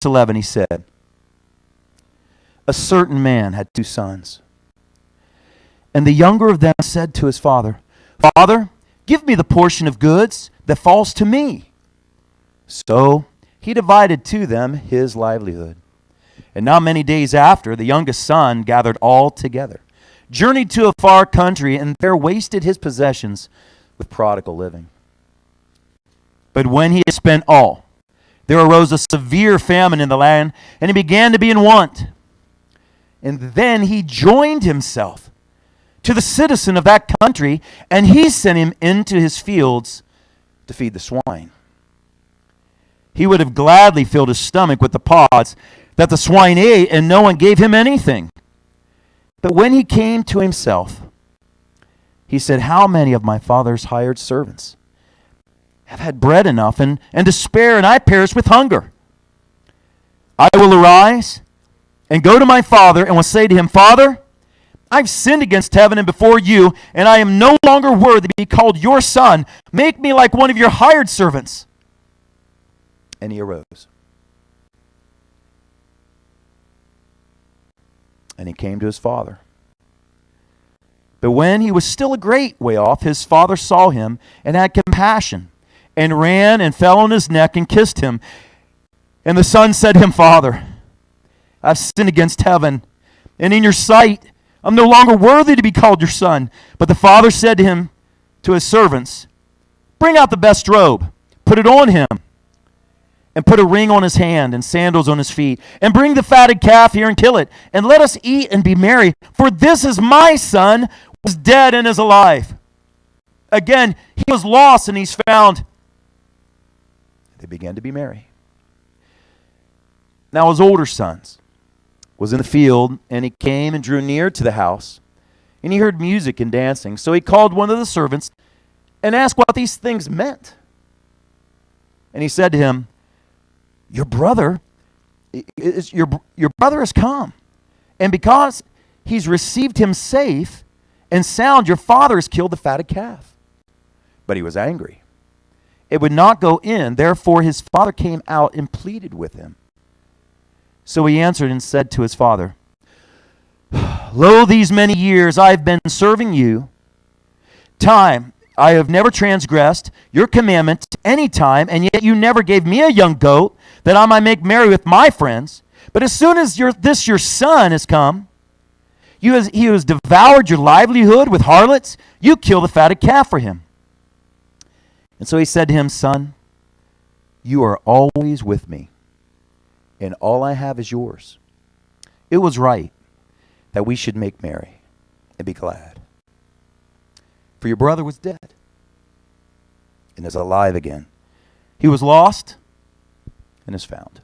11, he said, "A certain man had 2 sons. And the younger of them said to his father, 'Father, give me the portion of goods that falls to me.' So he divided to them his livelihood. And not many days after, the youngest son gathered all together, journeyed to a far country, and there wasted his possessions with prodigal living. But when he had spent all, there arose a severe famine in the land, and he began to be in want. And then he joined himself to the citizen of that country, and he sent him into his fields to feed the swine. He would have gladly filled his stomach with the pods that the swine ate, and no one gave him anything. But when he came to himself, he said, 'How many of my father's hired servants have had bread enough and to spare, and I perish with hunger? I will arise and go to my father, and will say to him, Father, I've sinned against heaven and before you, and I am no longer worthy to be called your son. Make me like one of your hired servants.' And he arose. And he came to his father. But when he was still a great way off, his father saw him and had compassion, and ran and fell on his neck and kissed him. And the son said to him, 'Father, I've sinned against heaven, and in your sight I'm no longer worthy to be called your son.' But the father said to him, to his servants, 'Bring out the best robe, put it on him, and put a ring on his hand and sandals on his feet, and bring the fatted calf here and kill it, and let us eat and be merry. For this is my son, was dead and is alive. Again, he was lost and he's found.' They began to be merry. Now his older sons was in the field, and he came and drew near to the house, and he heard music and dancing. So he called one of the servants and asked what these things meant. And he said to him, your brother has come, and because he's received him safe and sound, your father has killed the fatted calf.' But he was angry. It would not go in. Therefore his father came out and pleaded with him. So he answered and said to his father, 'Lo, these many years I have been serving you. I have never transgressed your commandment any time, and yet you never gave me a young goat that I might make merry with my friends. But as soon as your son has come, he has devoured your livelihood with harlots. You kill the fatted calf for him.' And so he said to him, 'Son, you are always with me, and all I have is yours. It was right that we should make merry and be glad. For your brother was dead and is alive again. He was lost and is found.'"